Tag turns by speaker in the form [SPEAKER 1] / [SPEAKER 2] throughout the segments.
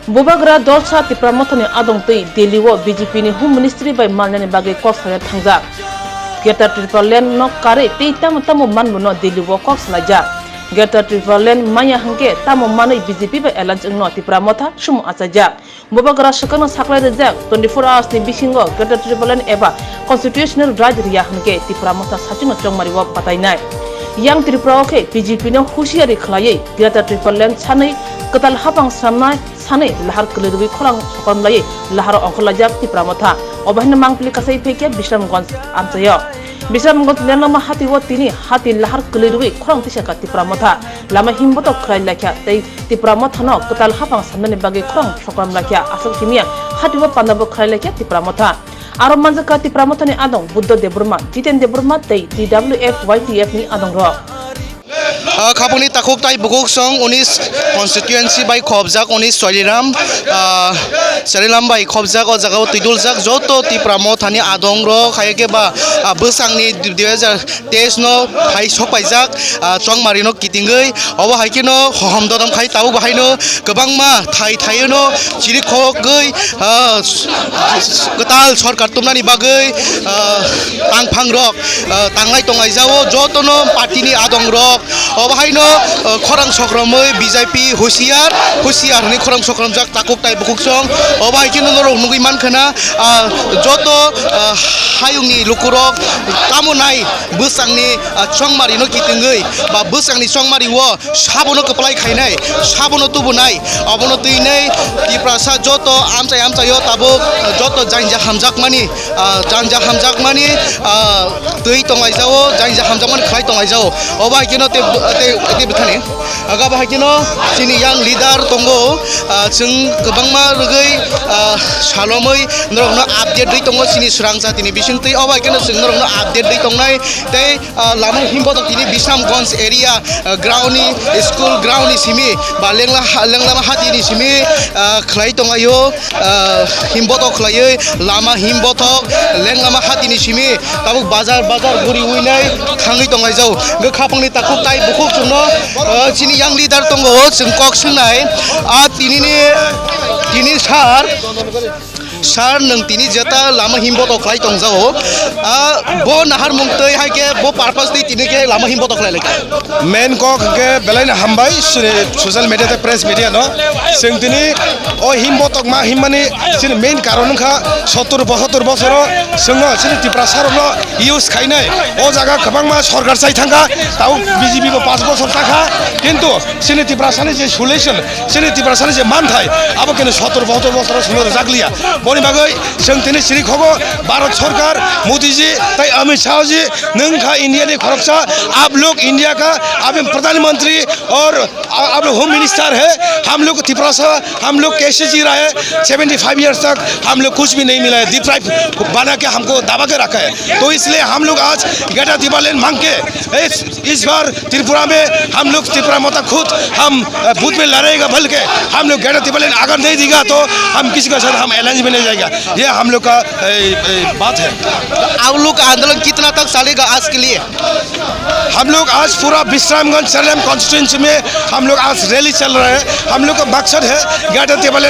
[SPEAKER 1] Bubagra Dolsa Tipramotani Adong Tei Delhi Wo BJP ni Home Ministry by Malnani Bagi Koksala Thangja. Geta Triple Lane no kare tei tamu manmuno Delhi Wo Kokslaja. Geta Triple Lane maya hangke tamu manai BJP by Elanj no Tipramotha Sumu Asaja. Bubagra Shakano Sakla Rejak 24 hours ni Bisingo Geta Triple Lane eba Constitutional Raj Riya hangke Tipramotha Sachino Chongmari Wo Patainai. Yang Tripura ke BJP no husiari khlai Geta Triple Lane chanai ketal hapang samnai sanai lahar kelirui korang sokam lagi lahar ongkolajak Tipramotha obahna mangpili kasai peke Bisramganj amsayo Bisramganj lama hati wo tini hati lahar kelirui korang tisaka Tipramotha lama himboto krai lakya tei Tipramotha no ketal hapang samnai bagi korang sokam lakya asal kimia hati wo pandabo krai lakya Tipramotha aro manjaka Tipramotha ni adong Buddha Deburma Jiten Deburma tei DWF YTF ni adong ro
[SPEAKER 2] Kapuni takuk tai bukuk song unis constituency by khobjak unis Saliram by khobjak o jaga tiduljak joto Tipramotha ni adong ro khayeke ba bwsangni 2023 no hai sopaijak chongmari no kitingei obo haike no hohomdodam khai tabu bahaino gobangma thai no chiri khogei ketal sarkar tumnani bagei tangphang rok tanglai tongai jao joto no party ni adong rok obahaino khorang sokramoi BJP husiar ni khorang sokram jak takuk tai bukuk song obai kino norok nugui mankhana joto hayungni lukurok kamunai bwsangni chongmari no kitingei ba bwsangni chongmari wo sabono keplai khainai sabono tubunai obono tuinei Tiprasa joto amchayo tabuk joto janja hamjakmani tui tongai jao janja hamjakmani khlai tongai jao obai kino te bethani aga bahakino sini yang leader tongo sing kebangma rugai salomoi norokno update dei tongo sini surangsa tini bisingtei obai kino sing norokno update dei tongnai tei lama himbo to tini Bisramganj area groundni school groundni simi ba lenglama hati ni simi khlai tongayo himbo to khlaioi lama himbo to lenglama hati ni simi tabuk bazar guri uinai thangai tongai jau ge khapangni takuk tai bukuk chungno sini yang leader tongo sing kok sunai tini sar nang tini jata lama himbo to khlai tongjao bo nahar mungtei haike bo purpose ti tini ke lama himbo to khlai leka
[SPEAKER 3] main kok ke belain hambai social media te press media no sing tini o himbo tok ma himmani sini main karon kha 70 বছর singo sini Tiprasa no use khainai o jaga kabangma sarkar chai thanga tau BJP ko 5 বছর থাকা কিন্তু sini Tiprasa ni je solution sini Tiprasa ni je manthai abo kene 70 বছর singo jaglia boni bagai sing tini sini khogo Bharat sarkar Modi ji tai Amit Shah ji nungkha India ni khoroksa आप लोग India का आप प्रधानमंत्री और आप लोग home minister है हम लोग Tiprasa हम लोग कैसे जी रहा है 75 ईयर्स तक हम लोग कुछ भी नहीं मिला है डिप्राइव बना के हमको दबा के रखा है तो इसलिए हम लोग आज गेटा ट्रिपल लाइन मांग के इस बार त्रिपुरा में हम लोग Tipramotha खुद हम बूथ में लड़ेगा भल के हम लोग गेटा ट्रिपल लाइन अगर नहीं देगा तो हम किसी के साथ हम एलायंस में नहीं जाएगा ये हम लोग का बात है।
[SPEAKER 2] आप लोग का आंदोलन कितना तक चलेगा आज के लिए
[SPEAKER 3] हम लोग आज पूरा विश्रामगंज सलेम कॉन्स्टिट्यूंसी में हम लोग आज रैली चल रहे हैं हम लोग का मकसद है गेटा ट्रिपल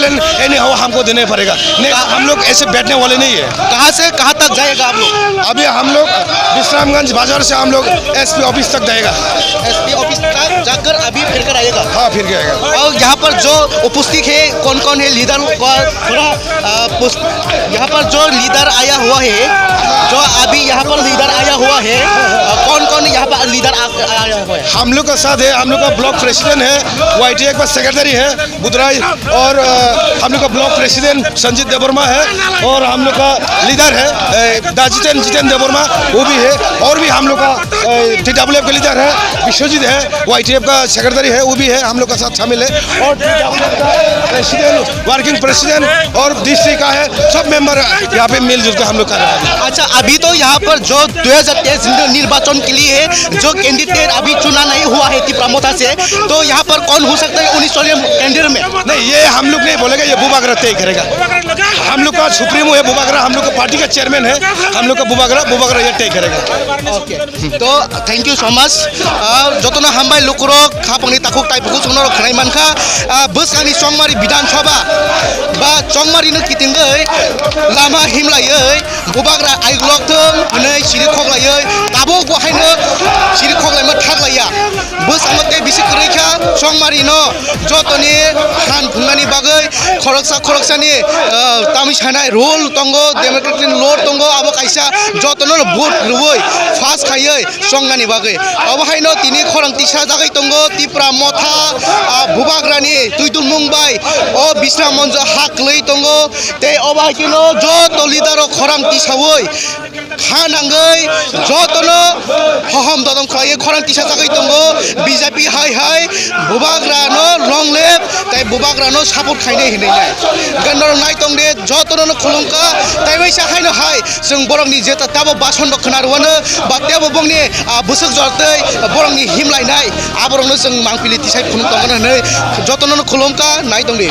[SPEAKER 3] लाइन एनी हो हमको देने पड़ेगा नहीं हम लोग ऐसे बैठने वाले नहीं है।
[SPEAKER 2] कहाँ से कहाँ तक जाएगा आप लोग
[SPEAKER 3] अभी हम लोग विश्रामगंज बाजार से हम लोग SP ऑफिस तक जाएगा
[SPEAKER 2] SP ऑफिस तक जाकर अभी फिर कर आएगा
[SPEAKER 3] हाँ फिर आएगा
[SPEAKER 2] और यहाँ पर जो उपस्थित है कौन है लीडर थोड़ा यहाँ पर जो लीडर आया हुआ है जो अभी यहाँ पर लीडर आया हुआ है कौन यहाँ पर लीडर आया हुआ है
[SPEAKER 3] हम लोग का साथ है हम लोग का ब्लॉक प्रेसिडेंट है YTF का सेक्रेटरी है बुधराज और हम लोग का ब्लॉक प्रेसिडेंट संजीत देवर्मा है और हम लोग का लीडर है जितेन देवर्मा वो भी है और भी हम लोग का TWF का लीडर है विश्वजीत है YTF का सेक्रेटरी है वो भी है हम लोग का साथ शामिल है और TWF का प्रेसिडेंट वर्किंग प्रेसिडेंट और डिस्ट्रिक्ट का है सब मेंबर यहाँ पे मिलजुल के हम लोग कर रहे हैं।
[SPEAKER 2] अच्छा अभी तो यहाँ पर जो 2023 निर्वाचन के लिए जो कैंडिडेट अभी चुना नहीं हुआ है Tipramotha से तो यहाँ पर कौन हो सकता है 19 कैंडिडेट में
[SPEAKER 3] नहीं ये हम लोग नहीं बोलेगा ये बुबागरा तय करेगा हम लोग का सुप्रीमो है बुबागरा हम लोग का पार्टी का चेयरमैन है हम लोग का बुबागरा ये तय करेगा।
[SPEAKER 2] ओके तो थैंक यू सो मच जो तो ना हम भाई लुकुरो खापंगनी ताकुक टाइप बुसुंनो खनाय मानखा बोसकानि चंमारि बिधान सभा बा चंमारिनो कितिंगै लामा हिमलायै बुबाग्रा आइग्लकथों हनै सिरि खगलायै दाबो गहायनो सिरि खगलायमा थागलाया बोसामते बिसि करैखा चंमारिनो जतनि हान फुंनानि बागै खरकसानि तामि सानाय रुल तंगो डेमोक्रेटिक लॉ तंगो आबो कायसा जतनो भोट रुबै फास खायै संगानि बागै अबहायनो तिनि खरंतिसा जागै तंगो तिप्रा मथा बुबाग्रानि तुइदुल मुंबाई ओ बिस्रा मंज हाकलै तंगो ते अबहायनो जत लिडारो खरंतिसावै खानांगै जतनो हहम ददम खायै खरंतिसा जागै तंगो बीजेपी हाय बुबाग्रानो लं लेफ्ट ताई बुबाग्रानो सापर्ट खायनै हिनैनाय गन्नर नाय तंदे जतनो खुलुंका ताई बैसा खायनो हाय जों बरंनि जेता ताबो बासन खोनारुवानो बा तेबो बंनि बोसोक जरतै बरंनि हिमलायनाय आबरंनो जों मांपिलि तिसाय खुलुं तंगन हनै जतनो खुलुंका नाय तंदे